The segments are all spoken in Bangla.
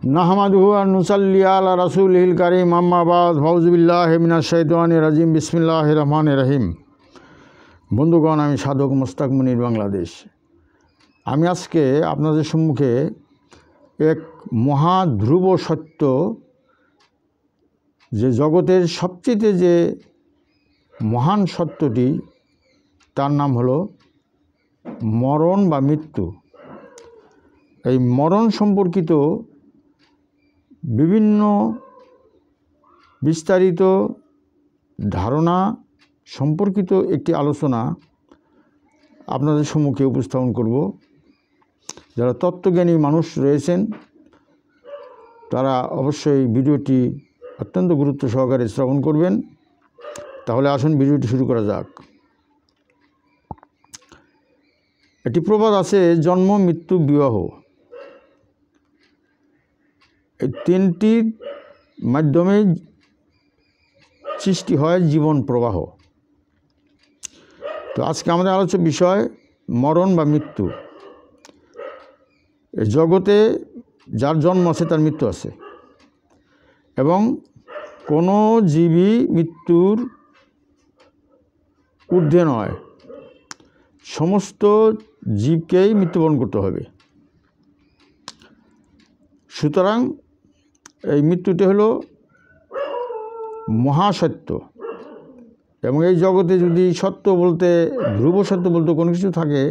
नहमदुहु व नुसल्ली अला रसूलिल करीम अम्मा बाद फाउजुबिल्लाहि मिनाश शाइतानिर राजीम बिस्मिल्लाहिर रहमानिर रहीम। বন্ধুগণ, আমি সাধক মোস্তাক মুনির বাংলাদেশ। আমি আজকে আপনাদের সম্মুখে এক মহা ধ্রুব সত্য, যে জগতের সবচেয়ে যে মহান সত্যটি, তার নাম হলো মরণ বা মৃত্যু। এই মরণ সম্পর্কিত বিভিন্ন বিস্তারিত ধারণা সম্পর্কিত একটি আলোচনা আপনাদের সম্মুখে উপস্থাপন করব। যারা তত্ত্বজ্ঞানী মানুষ রয়েছেন তারা অবশ্যই ভিডিওটি অত্যন্ত গুরুত্ব সহকারে শ্রবণ করবেন। তাহলে আসুন ভিডিওটি শুরু করা যাক। একটি প্রবাদ আছে, জন্ম মৃত্যু বিবাহ, এই তিনটির মাধ্যমে সৃষ্টি হয় জীবন প্রবাহ। তো আজকে আমাদের আলোচ্য বিষয় মরণ বা মৃত্যু। এই জগতে যার জন্ম আছে তার মৃত্যু আছে, এবং কোনো জীবই মৃত্যুর ঊর্ধ্বে নয়। সমস্ত জীবকেই মৃত্যুবরণ করতে হবে। সুতরাং এই মৃত্যুটি হলো মহাসত্য, এবং এই জগতে যদি সত্য বলতে, ধ্রুব সত্য বলতে কোনো কিছু থাকে,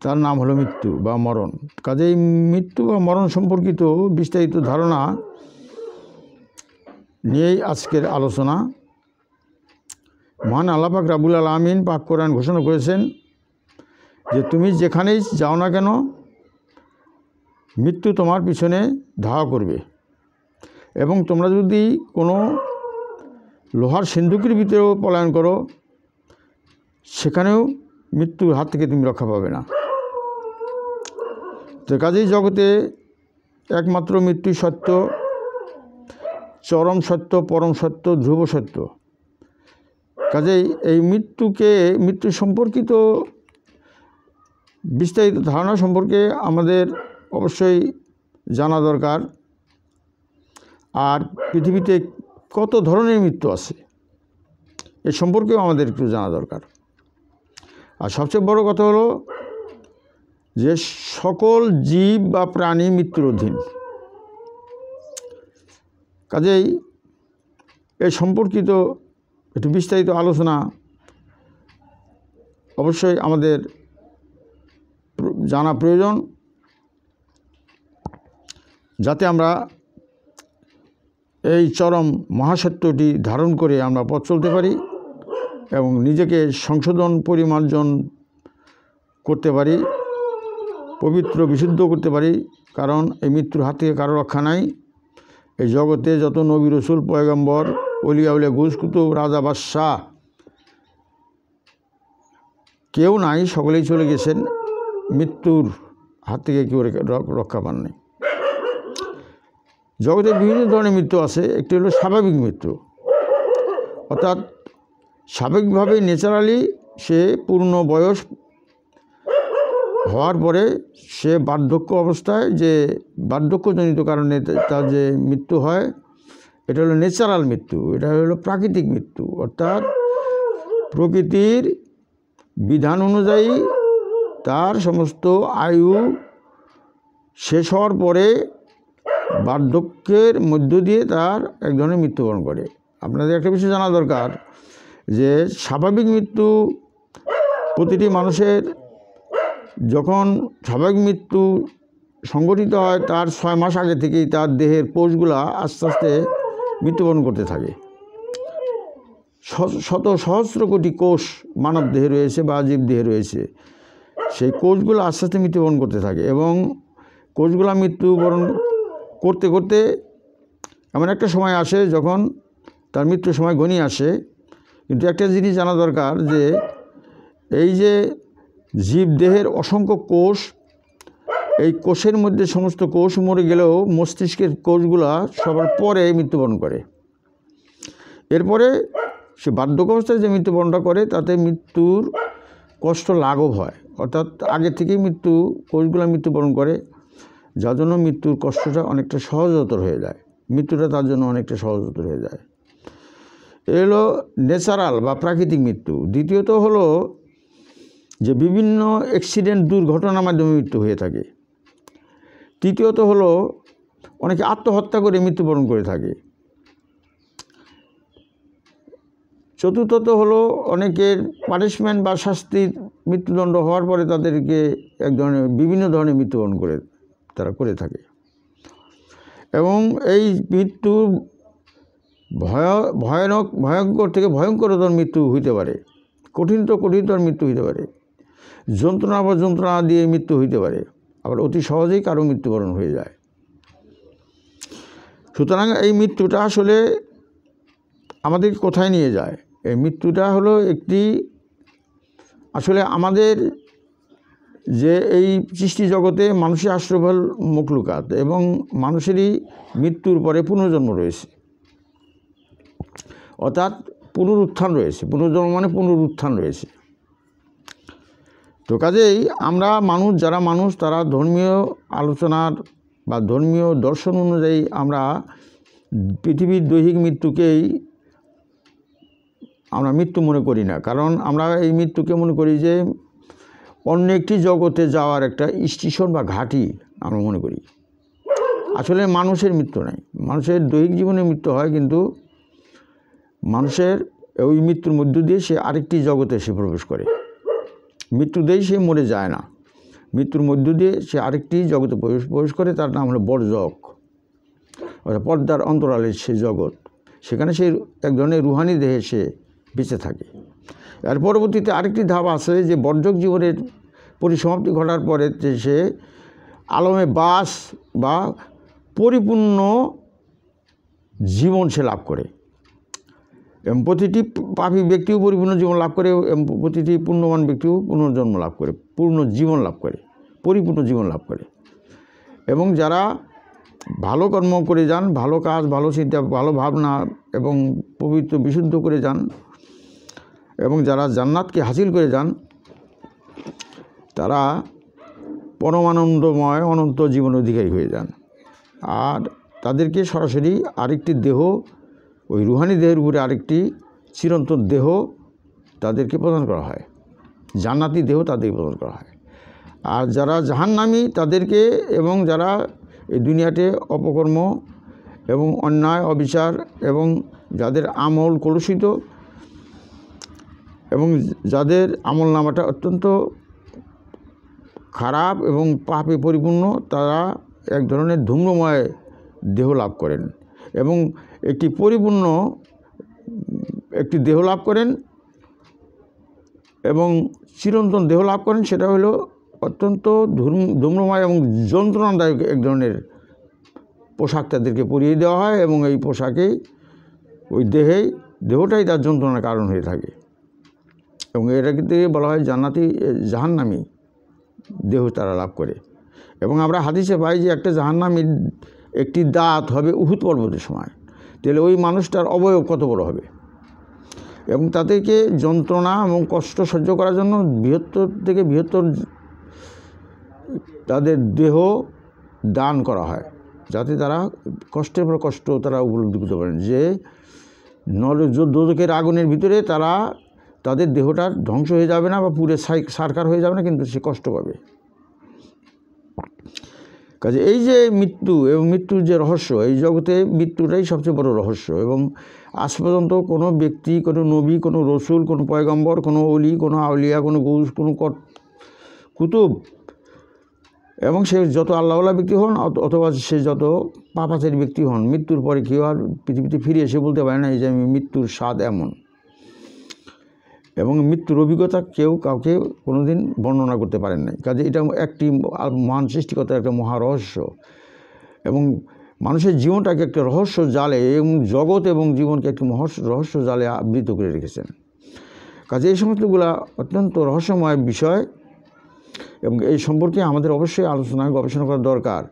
তার নাম হলো মৃত্যু বা মরণ। কাজেই মৃত্যু বা মরণ সম্পর্কিত বিস্তারিত ধারণা নিয়েই আজকের আলোচনা। মহান আল্লাহ পাক রাব্বুল আলামিন পাক কোরআন ঘোষণা করেছেন যে তুমি যেখানেই যাও না কেন, মৃত্যু তোমার পিছনে ধাওয়া করবে, এবং তোমরা যদি কোনো লোহার সিন্ধুকের ভিতরেও পলায়ন করো, সেখানেও মৃত্যুর হাত থেকে তুমি রক্ষা পাবে না। তো কাজেই জগতে একমাত্র মৃত্যুই সত্য, চরম সত্য, পরম সত্য, ধ্রুব সত্য। কাজেই এই মৃত্যু সম্পর্কিত বিস্তারিত ধারণা সম্পর্কে আমাদের অবশ্যই জানা দরকার। আর পৃথিবীতে কত ধরনের মৃত্যু আছে এ সম্পর্কেও আমাদের একটু জানা দরকার। আর সবচেয়ে বড় কথা হলো যে সকল জীব বা প্রাণী মৃত্যুর অধীন। কাজেই এই সম্পর্কিত একটু বিস্তারিত আলোচনা অবশ্যই আমাদের জানা প্রয়োজন, যাতে আমরা এই চরম মহাসত্যটি ধারণ করে আমরা পথ চলতে পারি এবং নিজেকে সংশোধন পরিমার্জন করতে পারি, পবিত্র বিশুদ্ধ করতে পারি। কারণ এই মৃত্যুর হাত থেকে কারো রক্ষা নাই। এই জগতে যত নবী রসুল, পয়গম্বর, অলিয়া উলিয়া, ঘুষ কুতুব, রাজা বাদশাহ, কেউ নাই, সকলেই চলে গেছেন। মৃত্যুর হাত থেকে কেউ রক্ষা পান নাই। জগতে বিভিন্ন ধরনের মৃত্যু আছে। একটি হলো স্বাভাবিক মৃত্যু, অর্থাৎ স্বাভাবিকভাবে ন্যাচারালি সে পূর্ণ বয়স হওয়ার পরে সে বার্ধক্য অবস্থায়, যে বার্ধক্যজনিত কারণে তার যে মৃত্যু হয়, এটা হলো ন্যাচারাল মৃত্যু। এটা হলো প্রাকৃতিক মৃত্যু, অর্থাৎ প্রকৃতির বিধান অনুযায়ী তার সমস্ত আয়ু শেষ হওয়ার পরে বার্ধক্যের মধ্য দিয়ে তার এক ধরনের মৃত্যুবরণ করে। আপনাদের একটা বিষয় জানা দরকার যে স্বাভাবিক মৃত্যু প্রতিটি মানুষের, যখন স্বাভাবিক মৃত্যু সংঘটিত হয় তার 6 মাস আগে থেকেই তার দেহের কোষগুলা আস্তে আস্তে মৃত্যুবরণ করতে থাকে। শত সহস্র কোটি কোষ মানব দেহে রয়েছে বা জীব দেহে রয়েছে। সেই কোষগুলো আস্তে আস্তে মৃত্যুবরণ করতে থাকে, এবং কোষগুলা মৃত্যুবরণ করতে করতে এমন একটা সময় আসে যখন তার মৃত্যুর সময় ঘনিয়ে আসে। কিন্তু একটা জিনিস জানা দরকার যে এই যে জীব দেহের অসংখ্য কোষ, এই কোষের মধ্যে সমস্ত কোষ মরে গেলেও মস্তিষ্কের কোষগুলা সবার পরে মৃত্যুবরণ করে। এরপরে সে বার্ধক্য অবস্থায় যে মৃত্যুবরণটা করে, তাতে মৃত্যুর কষ্ট লাঘব হয়, অর্থাৎ আগে থেকেই কোষগুলো মৃত্যুবরণ করে। যার জন্য মৃত্যুর কষ্টটা অনেকটা সহজতর হয়ে যায়, মৃত্যুটা তার জন্য অনেকটা সহজতর হয়ে যায়। এ হলো ন্যাচারাল বা প্রাকৃতিক মৃত্যু। দ্বিতীয়ত হলো যে বিভিন্ন অ্যাক্সিডেন্ট, দুর্ঘটনার মাধ্যমে মৃত্যু হয়ে থাকে। তৃতীয়ত হলো অনেকে আত্মহত্যা করে মৃত্যুবরণ করে থাকে। চতুর্থত হলো অনেকের পানিশমেন্ট বা শাস্তির মৃত্যুদণ্ড হওয়ার পরে তাদেরকে এক ধরনের বিভিন্ন ধরনের মৃত্যুবরণ করে তারা করে থাকে। এবং এই মৃত্যু ভয়ঙ্কর থেকে ভয়ঙ্করতর মৃত্যু হইতে পারে, কঠিনতর মৃত্যু হইতে পারে, যন্ত্রণা দিয়ে মৃত্যু হইতে পারে, আবার অতি সহজেই কারো মৃত্যুবরণ হয়ে যায়। সুতরাং এই মৃত্যুটা আসলে আমাদের কোথায় নিয়ে যায়? এই মৃত্যুটা হলো একটি আসলে আমাদের যে এই সৃষ্টি জগতে মানুষের আশ্রয়বল মখলুকাত এবং মানুষেরই মৃত্যুর পরে পুনর্জন্ম রয়েছে, অর্থাৎ পুনরুত্থান রয়েছে। পুনর্জন্ম মানে পুনরুত্থান রয়েছে। তো কাজেই আমরা যারা মানুষ তারা ধর্মীয় আলোচনার বা ধর্মীয় দর্শন অনুযায়ী আমরা পৃথিবীর দৈহিক মৃত্যুকেই আমরা মৃত্যু মনে করি না। কারণ আমরা এই মৃত্যুকে মনে করি যে অন্য একটি জগতে যাওয়ার একটা স্টেশন বা ঘাঁটি আমরা মনে করি। আসলে মানুষের মৃত্যু নাই, মানুষের দৈহিক জীবনে মৃত্যু হয়, কিন্তু মানুষের ওই মৃত্যুর মধ্য দিয়ে সে আরেকটি জগতে সে প্রবেশ করে। মৃত্যু দিয়েই সে মরে যায় না, মৃত্যুর মধ্য দিয়ে সে আরেকটি জগতে প্রবেশ করে, তার নাম হলো বরজক, অর্থাৎ পর্দার অন্তরালের সে জগৎ। সেখানে সে এক ধরনের রুহানি দেহে সে বেঁচে থাকে। এর পরবর্তীতে আরেকটি ধাপ আছে যে বর্জক জীবনের পরিসমাপ্তি ঘটার পরে সে আলমে বাস বা পরিপূর্ণ জীবন সে লাভ করে। এবং প্রতিটি পাপী ব্যক্তিও পরিপূর্ণ জীবন লাভ করে এবং প্রতিটি পুণ্যবান ব্যক্তিও পুনর্জন্ম লাভ করে, পূর্ণ জীবন লাভ করে, পরিপূর্ণ জীবন লাভ করে। এবং যারা ভালো কর্ম করে যান, ভালো কাজ, ভালো চিন্তা, ভালো ভাবনা এবং পবিত্র বিশুদ্ধ করে যান এবং যারা জান্নাতকে হাসিল করে যান, তারা পরমানন্দময় অনন্ত জীবন অধিকারী হয়ে যান। আর তাদেরকে সরাসরি আরেকটি দেহ, ওই রুহানি দেহের উপরে আরেকটি চিরন্তন দেহ তাদেরকে প্রদান করা হয়, জান্নাতি দেহ তাদেরকে প্রদান করা হয়। আর যারা জাহান্নামী তাদেরকে, এবং যারা এই দুনিয়াতে অপকর্ম এবং অন্যায় অবিচার এবং যাদের আমল কলুষিত এবং যাদের আমল নামাটা অত্যন্ত খারাপ এবং পাপে পরিপূর্ণ, তারা এক ধরনের ধূম্রময় দেহ লাভ করেন এবং একটি পরিপূর্ণ একটি দেহ লাভ করেন এবং চিরন্তন দেহ লাভ করেন। সেটা হলো অত্যন্ত ধূম্রময় এবং যন্ত্রণাদায়ক এক ধরনের পোশাক তাদেরকে পরিয়ে দেওয়া হয় এবং এই পোশাকেই ওই দেহটাই তার যন্ত্রণার কারণ হয়ে থাকে। এবং এটাকে বলা হয় জাহান্নামী দেহ তারা লাভ করে। এবং আমরা হাদিসে পাই যে একটা জাহান্নামীর একটি দাঁত হবে উহুদ পর্বতের সময়, তাহলে ওই মানুষটার অবয়ব কত বড় হবে। এবং তাদেরকে যন্ত্রণা এবং কষ্ট সহ্য করার জন্য বৃহত্তর থেকে বৃহত্তর তাদের দেহ দান করা হয়, যাতে তারা কষ্টের পর কষ্ট তারা উপলব্ধি করতে পারেন যে দোজখের আগুনের ভিতরে তাদের দেহটা ধ্বংস হয়ে যাবে না বা পুরে সারকার হয়ে যাবে না, কিন্তু সে কষ্ট পাবে। কাজে এই যে মৃত্যু এবং মৃত্যুর যে রহস্য, এই জগতে মৃত্যুটাই সবচেয়ে বড় রহস্য। এবং আজ পর্যন্ত কোনো ব্যক্তি, কোনো নবী, কোনো রসুল, কোনো পয়গম্বর, কোনো অলি, কোনো আউলিয়া, কোনো গৌস, কোনো কুতুব এবং সে যত আল্লাহওয়ালা ব্যক্তি হন অথবা সে যত পাপাচারী ব্যক্তি হন, মৃত্যুর পরে কেউ আর পৃথিবীতে ফিরে এসে বলতে পারে না এই যে আমি মৃত্যুর স্বাদ এমন। এবং মৃত্যুর অভিজ্ঞতা কেউ কাউকে কোনো দিন বর্ণনা করতে পারেন নাই। কাজে এটা একটি মহান সৃষ্টিকর্তার একটা মহারহস্য এবং মানুষের জীবনটাকে একটা রহস্য জালে এবং জগৎ এবং জীবনকে একটি রহস্য জালে আবৃত করে রেখেছেন। কাজে এই সমস্তগুলা অত্যন্ত রহস্যময় বিষয় এবং এই সম্পর্কে আমাদের অবশ্যই আলোচনা গবেষণা করা দরকার।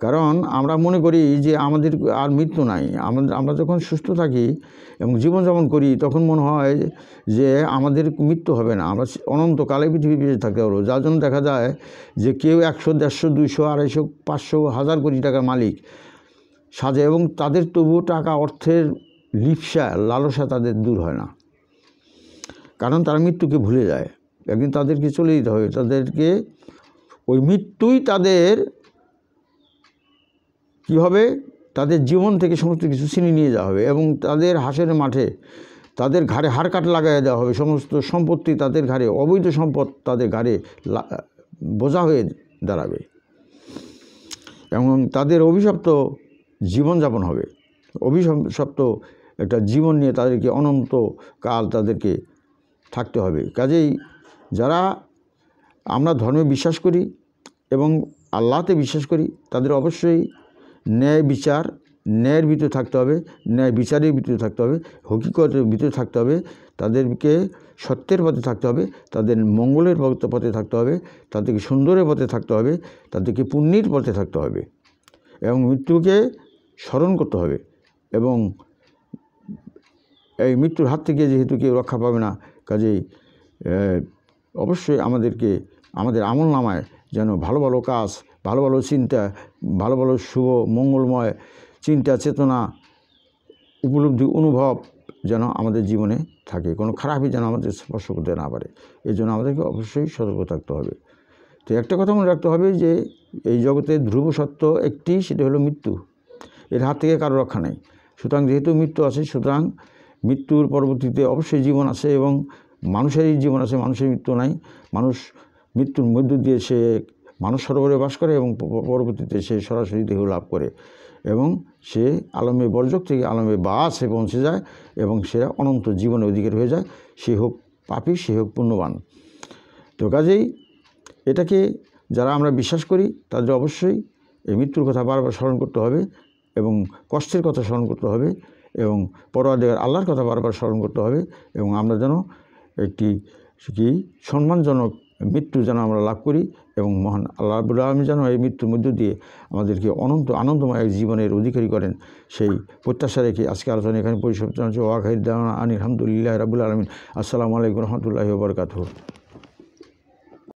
কারণ আমরা মনে করি যে আমাদের আর মৃত্যু নাই। আমরা যখন সুস্থ থাকি এবং জীবনযাপন করি তখন মনে হয় যে আমাদের মৃত্যু হবে না, আমরা অনন্তকালে পৃথিবী বেঁচে থাকতে পারবো। যার জন্য দেখা যায় যে কেউ 100, 150, 200, 250, 500, 1000 কোটি টাকার মালিক সাজে, এবং তাদের তবুও টাকা অর্থের লিপ্সা লালসা তাদের দূর হয় না, কারণ তারা মৃত্যুকে ভুলে যায়। একদিন তাদেরকে চলে যেতে হবে, তাদেরকে ওই মৃত্যুই তাদের কী হবে, তাদের জীবন থেকে সমস্ত কিছু ছিনিয়ে নিয়ে যাওয়া হবে এবং তাদের হাসরের মাঠে তাদের ঘাড়ে হাড়কাট লাগাইয়া দেওয়া হবে। সমস্ত সম্পত্তি তাদের ঘাড়ে, অবৈধ সম্পদ তাদের ঘাড়ে বোঝা হয়ে দাঁড়াবে এবং তাদের অভিশপ্ত জীবনযাপন হবে। অভিশপ্ত একটা জীবন নিয়ে তাদেরকে অনন্তকাল তাদেরকে থাকতে হবে। কাজেই যারা আমরা ধর্মে বিশ্বাস করি এবং আল্লাহতে বিশ্বাস করি তাদের অবশ্যই ন্যায়ের ভিতরে থাকতে হবে, ন্যায় বিচারের ভিতরে থাকতে হবে, হকিকতের ভিতরে থাকতে হবে, তাদেরকে সত্যের পথে থাকতে হবে, তাদের মঙ্গলের পথে থাকতে হবে, তাদেরকে সুন্দরের পথে থাকতে হবে, তাদেরকে পুণ্যের পথে থাকতে হবে এবং মৃত্যুকে স্মরণ করতে হবে। এবং এই মৃত্যুর হাত থেকে যেহেতু কেউ রক্ষা পাবে না, কাজেই অবশ্যই আমাদেরকে আমাদের আমলনামায় যেন ভালো ভালো কাজ, ভালো ভালো চিন্তা, ভালো ভালো শুভ মঙ্গলময় চিন্তা, চেতনা, উপলব্ধি, অনুভব যেন আমাদের জীবনে থাকে, কোনো খারাপই যেন আমাদের স্পর্শ করতে না পারে। এই জন্য আমাদেরকে অবশ্যই সতর্ক থাকতে হবে। তো একটা কথা মনে রাখতে হবে যে এই জগতে ধ্রুব সত্য একটি, সেটা হলো মৃত্যু। এর হাত থেকে কারো রক্ষা নেই। সুতরাং যেহেতু মৃত্যু আছে, সুতরাং মৃত্যুর পরবর্তীতে অবশ্যই জীবন আছে এবং মানুষেরই জীবন আছে, মানুষের মৃত্যু নাই। মানুষ মৃত্যুর মধ্য দিয়ে সে মানুষ সরোবরে বাস করে এবং পরবর্তীতে সে সরাসরি দেহ লাভ করে এবং সে আলমে বর্জক থেকে আলমে বাসে পৌঁছে যায় এবং সে অনন্ত জীবনের অধিকারী হয়ে যায়, সে হোক পাপী, সে হোক পুণ্যবান। তো কাজেই এটাকে যারা আমরা বিশ্বাস করি তাদের অবশ্যই এই মৃত্যুর কথা বারবার স্মরণ করতে হবে এবং কষ্টের কথা স্মরণ করতে হবে এবং পরওয়ারদিগার আল্লাহর কথা বারবার স্মরণ করতে হবে এবং আমরা যেন একটি সম্মানজনক মৃত্যু যেন আমরা লাভ করি এবং মহান আল্লাহ রাব্বুল আলামিন যেন এই মৃত্যুর মধ্য দিয়ে আমাদেরকে অনন্ত আনন্দময় এক জীবনের অধিকারী করেন, সেই প্রত্যাশা রেখে আজকে আলোচনা এখানে পরিসমাপ্ত হচ্ছে। ওয়া আখিরু দাওয়ানা আনিল হামদুলিল্লাহি রাব্বিল আলামিন। আসসালামু আলাইকুম ওয়া রাহমাতুল্লাহি ওয়া বারাকাতুহু।